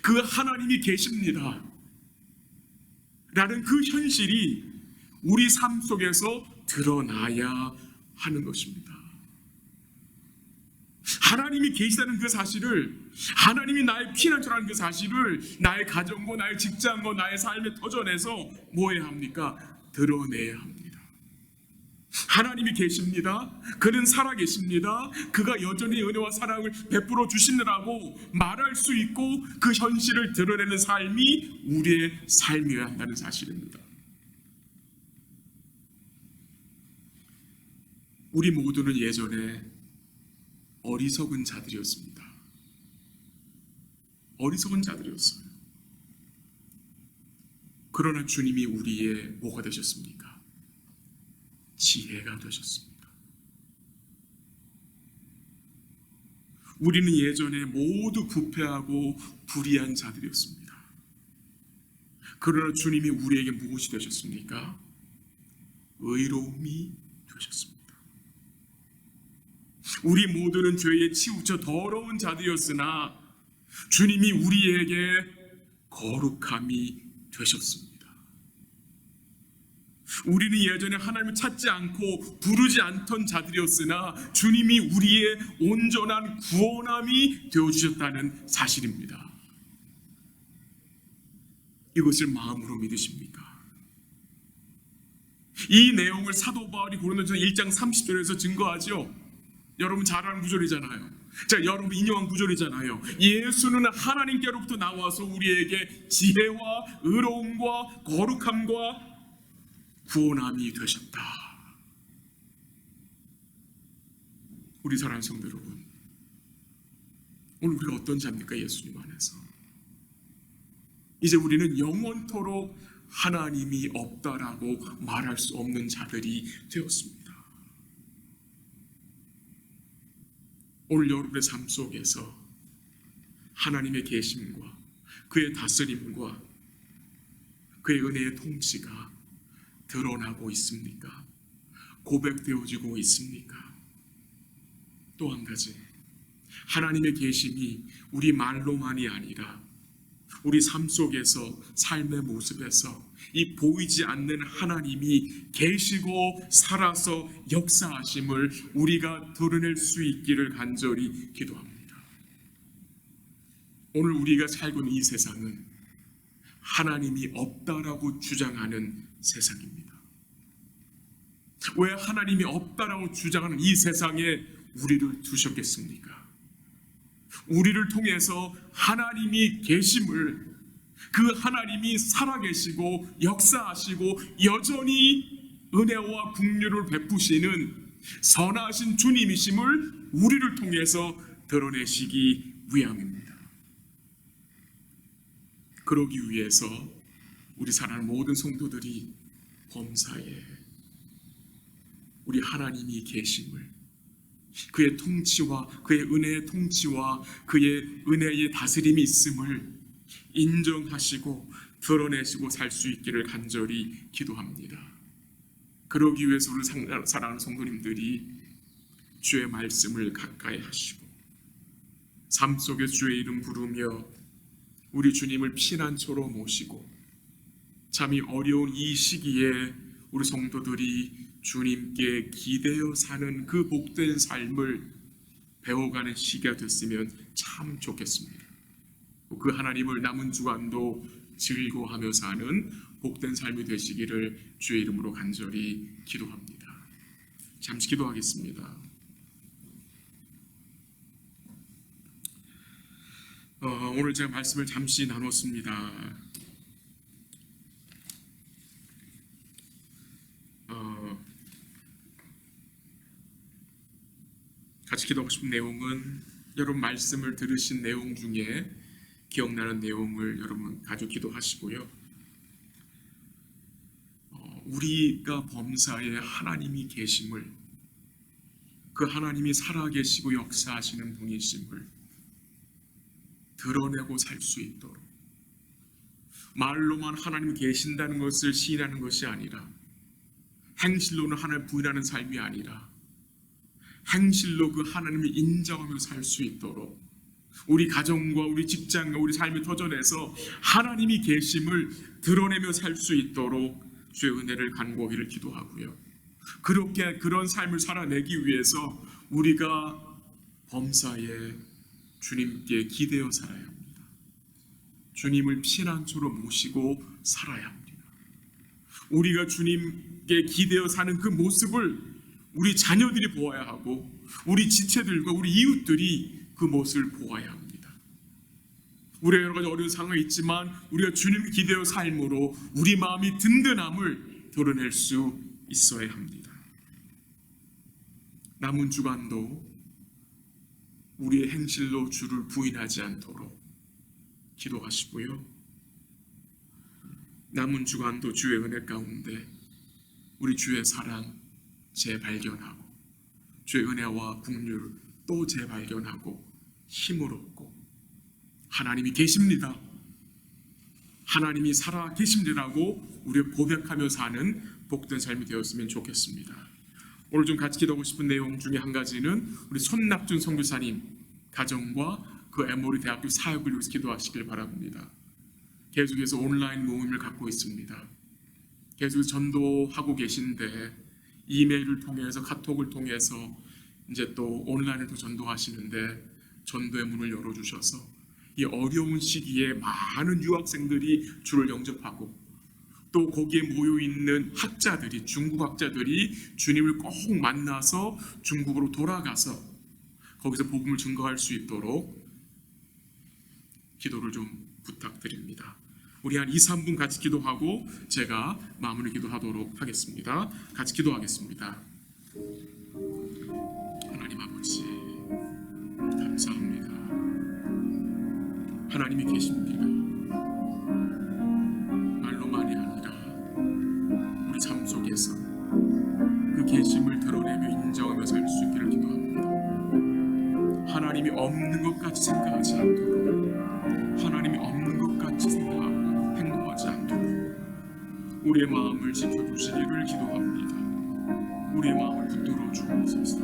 그 하나님이 계십니다 라는 그 현실이 우리 삶 속에서 드러나야 하는 것입니다. 하나님이 계시다는 그 사실을, 하나님이 나의 피난처라는 그 사실을 나의 가정과 나의 직장과 나의 삶의 터전에서 뭐 해야 합니까? 드러내야 합니다. 하나님이 계십니다. 그는 살아계십니다. 그가 여전히 은혜와 사랑을 베풀어 주시느라고 말할 수 있고 그 현실을 드러내는 삶이 우리의 삶이어야 한다는 사실입니다. 우리 모두는 예전에 어리석은 자들이었습니다. 어리석은 자들이었어요. 그러나 주님이 우리의 뭐가 되셨습니까? 지혜가 되셨습니다. 우리는 예전에 모두 부패하고 불의한 자들이었습니다. 그러나 주님이 우리에게 무엇이 되셨습니까? 의로움이 되셨습니다. 우리 모두는 죄에 치우쳐 더러운 자들이었으나 주님이 우리에게 거룩함이 되셨습니다. 우리는 예전에 하나님을 찾지 않고 부르지 않던 자들이었으나 주님이 우리의 온전한 구원함이 되어주셨다는 사실입니다. 이것을 마음으로 믿으십니까? 이 내용을 사도 바울이 고린도전서 1장 30절에서 증거하죠. 여러분 잘 아는 구절이잖아요. 자, 여러분 인용한 구절이잖아요. 예수는 하나님께로부터 나와서 우리에게 지혜와 의로움과 거룩함과 구원함이 되셨다. 우리 사랑하는 성도 여러분, 오늘 우리가 어떤 자입니까? 예수님 안에서 이제 우리는 영원토록 하나님이 없다라고 말할 수 없는 자들이 되었습니다. 오늘 여러분의 삶 속에서 하나님의 계심과 그의 다스림과 그의 은혜의 통치가 드러나고 있습니까? 고백되어지고 있습니까? 또 한 가지, 하나님의 계심이 우리 말로만이 아니라 우리 삶 속에서, 삶의 모습에서 이 보이지 않는 하나님이 계시고 살아서 역사하심을 우리가 드러낼 수 있기를 간절히 기도합니다. 오늘 우리가 살고 있는 이 세상은 하나님이 없다라고 주장하는 세상입니다. 왜 하나님이 없다라고 주장하는 이 세상에 우리를 두셨겠습니까? 우리를 통해서 하나님이 계심을, 그 하나님이 살아계시고 역사하시고 여전히 은혜와 긍휼을 베푸시는 선하신 주님이심을 우리를 통해서 드러내시기 위함입니다. 그러기 위해서 우리 사랑하는 모든 성도들이 범사에 우리 하나님이 계심을, 그의 통치와 그의 은혜의 통치와 그의 은혜의 다스림이 있음을 인정하시고 드러내시고 살 수 있기를 간절히 기도합니다. 그러기 위해서 우리 사랑하는 성도님들이 주의 말씀을 가까이 하시고 삶 속에 주의 이름 부르며 우리 주님을 피난처로 모시고 참이 어려운 이 시기에 우리 성도들이 주님께 기대어 사는 그 복된 삶을 배워가는 시기가 됐으면 참 좋겠습니다. 그 하나님을 남은 주간도 즐거워하며 사는 복된 삶이 되시기를 주의 이름으로 간절히 기도합니다. 잠시 기도하겠습니다. 오늘 제가 말씀을 잠시 나눴습니다. 같이 기도하고 싶은 내용은 여러분 말씀을 들으신 내용 중에 기억나는 내용을 여러분 가지고 기도하시고요. 우리가 범사에 하나님이 계심을, 그 하나님이 살아계시고 역사하시는 분이심을 드러내고 살 수 있도록, 말로만 하나님이 계신다는 것을 시인하는 것이 아니라, 행실로는 하나님을 부인하는 삶이 아니라 행실로 그 하나님을 인정하며 살 수 있도록 우리 가정과 우리 직장과 우리 삶의 터전에서 하나님이 계심을 드러내며 살 수 있도록 주의 은혜를 간구하기를 기도하고요. 그렇게 그런 삶을 살아내기 위해서 우리가 범사에 주님께 기대어 살아야 합니다. 주님을 피난처로 모시고 살아야 합니다. 우리가 주님께 기대어 사는 그 모습을 우리 자녀들이 보아야 하고 우리 지체들과 우리 이웃들이 그 모습을 보아야 합니다. 우리가 여러 가지 어려운 상황이 있지만 우리가 주님을 기대어 삶으로 우리 마음이 든든함을 드러낼 수 있어야 합니다. 남은 주간도 우리의 행실로 주를 부인하지 않도록 기도하시고요. 남은 주간도 주의 은혜 가운데 우리 주의 사랑 재발견하고 주의 은혜와 긍휼을 또 재발견하고 힘을 얻고 하나님이 계십니다, 하나님이 살아 계십니다라고 우리가 고백하며 사는 복된 삶이 되었으면 좋겠습니다. 오늘 좀 같이 기도하고 싶은 내용 중에 한 가지는 우리 손낙준 선교사님 가정과 그 에모리 대학교 사역을 위해서 기도하시길 바랍니다. 계속해서 온라인 모임을 갖고 있습니다. 계속해서 전도하고 계신데 이메일을 통해서 카톡을 통해서 이제 또 온라인으로 전도하시는데 전도의 문을 열어주셔서 이 어려운 시기에 많은 유학생들이 주를 영접하고 또 거기에 모여있는 학자들이, 중국 학자들이 주님을 꼭 만나서 중국으로 돌아가서 거기서 복음을 증거할 수 있도록 기도를 좀 부탁드립니다. 우리 한 2, 3분 같이 기도하고 제가 마무리 기도하도록 하겠습니다. 같이 기도하겠습니다. 하나님 아버지 감사합니다. 하나님이 계십니다. 우리 삶 속에서 그 계심을 드러내며 인정하며 살 수 있기를 기도합니다. 하나님이 없는 것 같이 생각하지 않도록, 하나님이 없는 것 같이 생각하고 행동하지 않도록 우리의 마음을 지켜주시기를 기도합니다. 우리의 마음을 붙들어 주옵소서.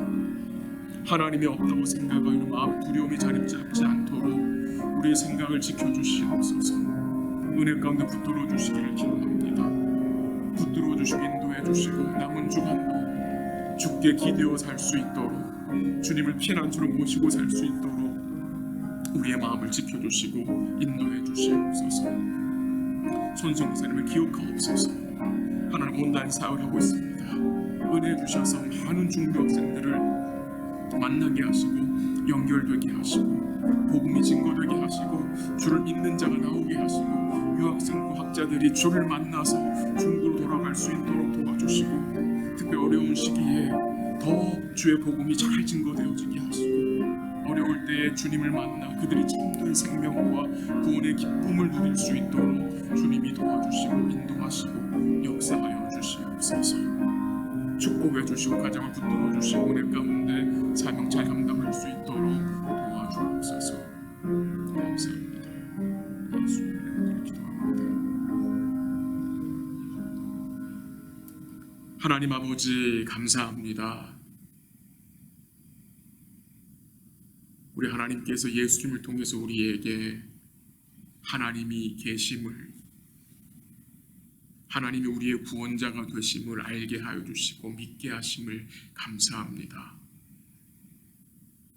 하나님이 없다고 생각하는 마음 두려움이 자리 잡지 않도록 우리의 생각을 지켜주시옵소서. 은혜 가운데 붙들어 주시기를 기도합니다. 붙들어 주시고 인도해 주시고 남은 주간도 주께 기대어 살 수 있도록, 주님을 피난처로 모시고 살 수 있도록 우리의 마음을 지켜주시고 인도해 주시옵소서. 손성사님을 기억하옵소서. 하나님 온라인 사역을 하고 있습니다. 은혜 주셔서 많은 중교 학생들을 만나게 하시고 연결되게 하시고 복음이 증거되게 하시고 주를 믿는 자가 나오게 하시고 유학생 구학자들이 주를 만나서 중국으로 돌아갈 수 있도록 도와주시고 특히 어려운 시기에 더 주의 복음이 잘 증거되어지게 하시고 어려울 때에 주님을 만나 그들이 참된 생명과 구원의 기쁨을 누릴 수 있도록 주님이 도와주시고 인도하시고 역사하여 주시옵소서. 축복해 주시고 가정을 붙들어 주시고 은혜 가운데 사명 잘 감당할 수 있도록 도와주옵소서. 감사합니다. 예수님의 이름으로 기도합니다. 하나님 아버지 감사합니다. 우리 하나님께서 예수님을 통해서 우리에게 하나님이 계심을, 하나님이 우리의 구원자가 되심을 알게 하여 주시고 믿게 하심을 감사합니다.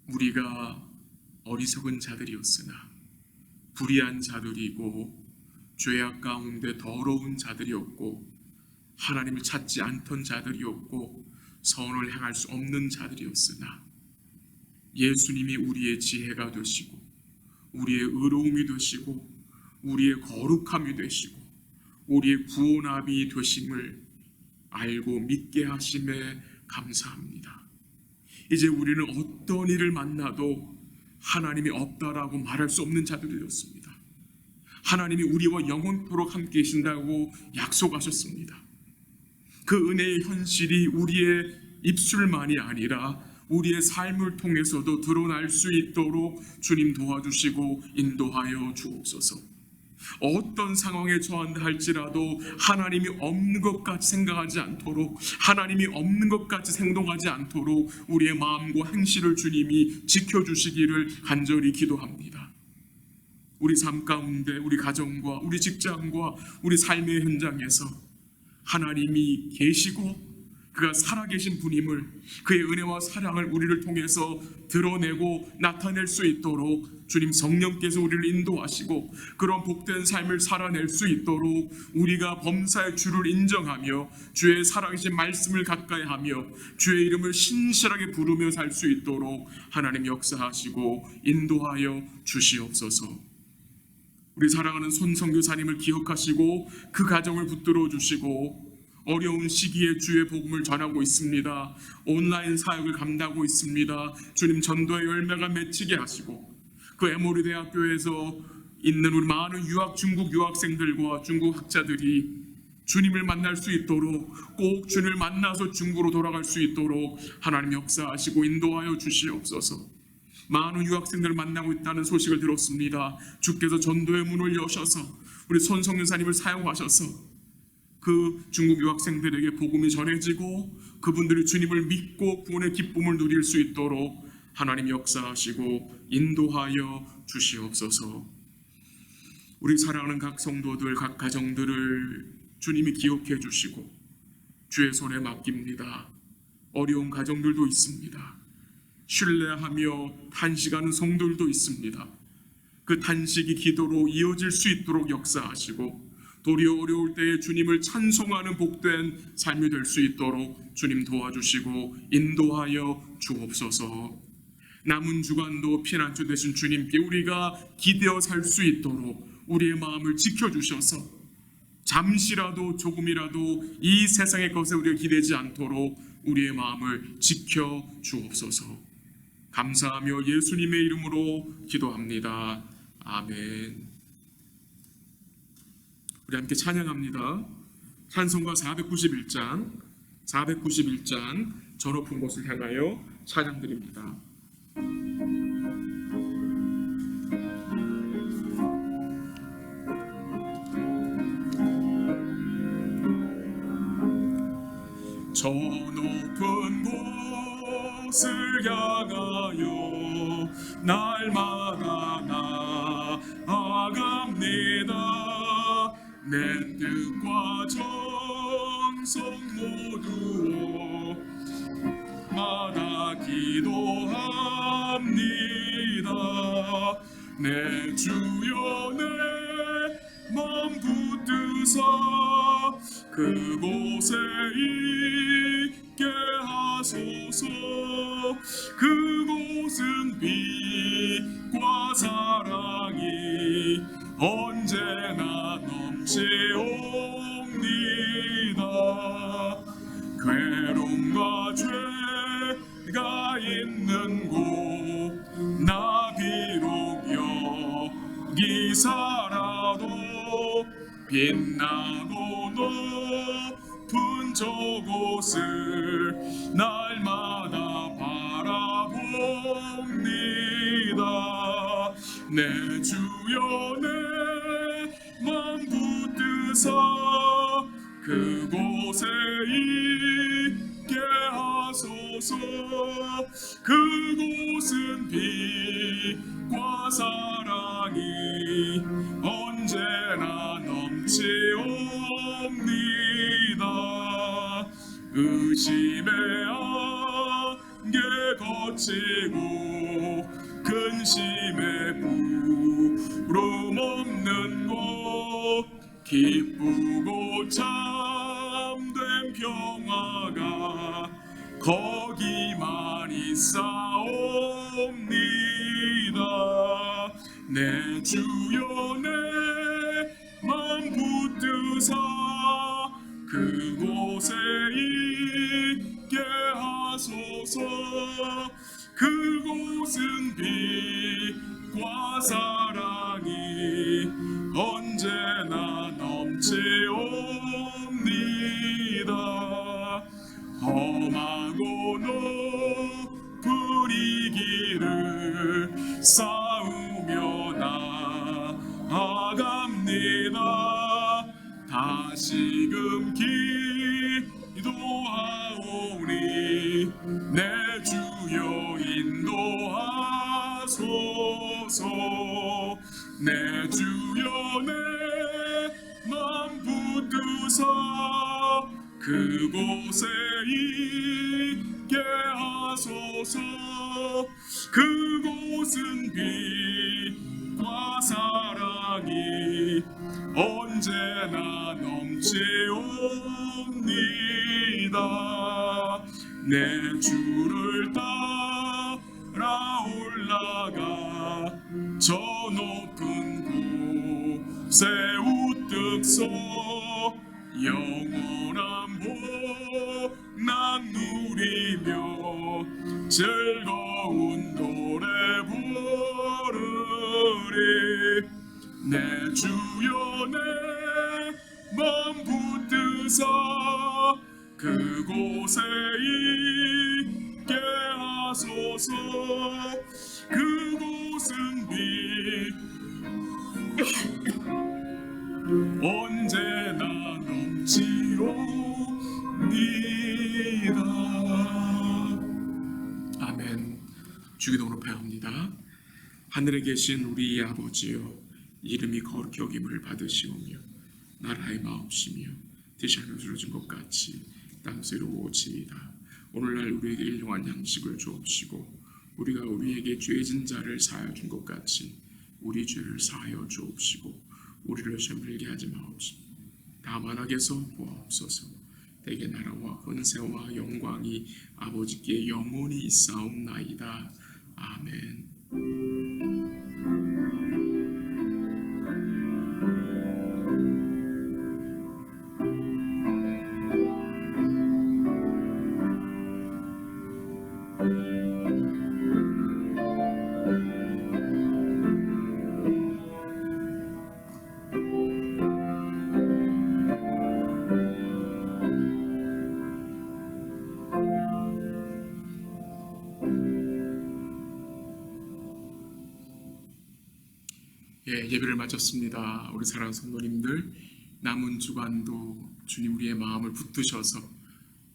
우리가 어리석은 자들이었으나 불의한 자들이고 죄악 가운데 더러운 자들이었고 하나님을 찾지 않던 자들이었고 선을 행할 수 없는 자들이었으나 예수님이 우리의 지혜가 되시고 우리의 의로움이 되시고 우리의 거룩함이 되시고 우리의 구원함이 되심을 알고 믿게 하심에 감사합니다. 이제 우리는 어떤 일을 만나도 하나님이 없다라고 말할 수 없는 자들이 되었습니다. 하나님이 우리와 영원토록 함께 계신다고 약속하셨습니다. 그 은혜의 현실이 우리의 입술만이 아니라 우리의 삶을 통해서도 드러날 수 있도록 주님 도와주시고 인도하여 주옵소서. 어떤 상황에 처한다 할지라도 하나님이 없는 것 같이 생각하지 않도록, 하나님이 없는 것 같이 행동하지 않도록 우리의 마음과 행실을 주님이 지켜주시기를 간절히 기도합니다. 우리 삶 가운데 우리 가정과 우리 직장과 우리 삶의 현장에서 하나님이 계시고 그가 살아계신 분임을, 그의 은혜와 사랑을 우리를 통해서 드러내고 나타낼 수 있도록 주님 성령께서 우리를 인도하시고 그런 복된 삶을 살아낼 수 있도록 우리가 범사의 주를 인정하며 주의 살아계신 말씀을 가까이하며 주의 이름을 신실하게 부르며 살 수 있도록 하나님 역사하시고 인도하여 주시옵소서. 우리 사랑하는 손성교사님을 기억하시고 그 가정을 붙들어 주시고 어려운 시기에 주의 복음을 전하고 있습니다. 온라인 사역을 감당하고 있습니다. 주님 전도의 열매가 맺히게 하시고 그 에모리 대학교에서 있는 우리 많은 중국 유학생들과 중국 학자들이 주님을 만날 수 있도록, 꼭 주님을 만나서 중국으로 돌아갈 수 있도록 하나님 역사하시고 인도하여 주시옵소서. 많은 유학생들을 만나고 있다는 소식을 들었습니다. 주께서 전도의 문을 여셔서 우리 손성윤사님을 사용하셔서 그 중국 유학생들에게 복음이 전해지고 그분들이 주님을 믿고 구원의 기쁨을 누릴 수 있도록 하나님 역사하시고 인도하여 주시옵소서. 우리 사랑하는 각 성도들, 각 가정들을 주님이 기억해 주시고 주의 손에 맡깁니다. 어려운 가정들도 있습니다. 신뢰하며 탄식하는 성도들도 있습니다. 그 탄식이 기도로 이어질 수 있도록 역사하시고 도리어 어려울 때에 주님을 찬송하는 복된 삶이 될 수 있도록 주님 도와주시고 인도하여 주옵소서. 남은 주간도 피난처 되신 주님께 우리가 기대어 살 수 있도록 우리의 마음을 지켜주셔서 잠시라도 조금이라도 이 세상의 것에 우리가 기대지 않도록 우리의 마음을 지켜 주옵소서. 감사하며 예수님의 이름으로 기도합니다. 아멘. 우리 함께 찬양합니다. 찬송가 491장 저 높은 곳을 향하여 찬양드립니다. 저 높은 곳을 향하여 날마다 나아갑니다. 내 뜻과 정성 모두 마다 기도합니다. 내 주여 내 맘 붙드사 그곳에 있게 하소서. 그곳은 빛과 사랑이 언제나 넘치옵니다. 괴로움과 죄가 있는 곳 나 비록 여기 살아도 빛나고 높은 저곳을 날마다 바라봅니다. 내 주여 내 맘 붙드사 그곳에 있게 하소서. 그곳은 빛과 사랑이 언제나 넘치옵니다. 의심의 안개 거치고 근심의 부름 없는 곳 기쁘고 참된 평화가 거기만 있사옵니다. 내 주여 내 맘 붙드사 그곳에 있게 하소서. 그곳은 빛과 사랑이 언제나 넘치옵니다. 험하고 높은 이 길을 싸우며 나아갑니다. 다시금 기도하오니 내 주여 인도하소서. 내 주여 내 맘 붙드사 그곳에 있게 하소서. 그곳은 빛과 사랑이 언제나 넘치옵니다. 내 주를 따라 올라가 저 높은 곳에 우뚝 서 영원한 복난 누리며 즐거운 노래 부르리. 내 주여 내 맘 붙드사 그곳에 있게 하소서. 그곳은 빛 언제나 넘치옵니다. 아멘. 주기도 높여합니다. 하늘에 계신 우리 아버지여, 이름이 거룩히 여김을 받으시오며 나라의 마옵시며 뜻이 하늘로 이루어진 것 같이 땅에서 이루어지이다. 오늘날 우리에게 일용할 양식을 주옵시고 우리가 우리에게 죄진 자를 사하여 준 것 같이 우리 죄를 사하여 주옵시고 우리를 시험에 들게 하지 마옵시며 다만 악에서 구하옵소서. 대개 나라와 권세와 영광이 아버지께 영원히 있사옵나이다. 아멘. 예, 예배를 마쳤습니다. 우리 사랑하는 성도님들, 남은 주간도 주님 우리의 마음을 붙드셔서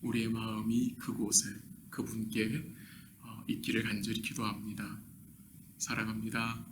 우리의 마음이 그곳에 그분께 있기를 간절히 기도합니다. 사랑합니다.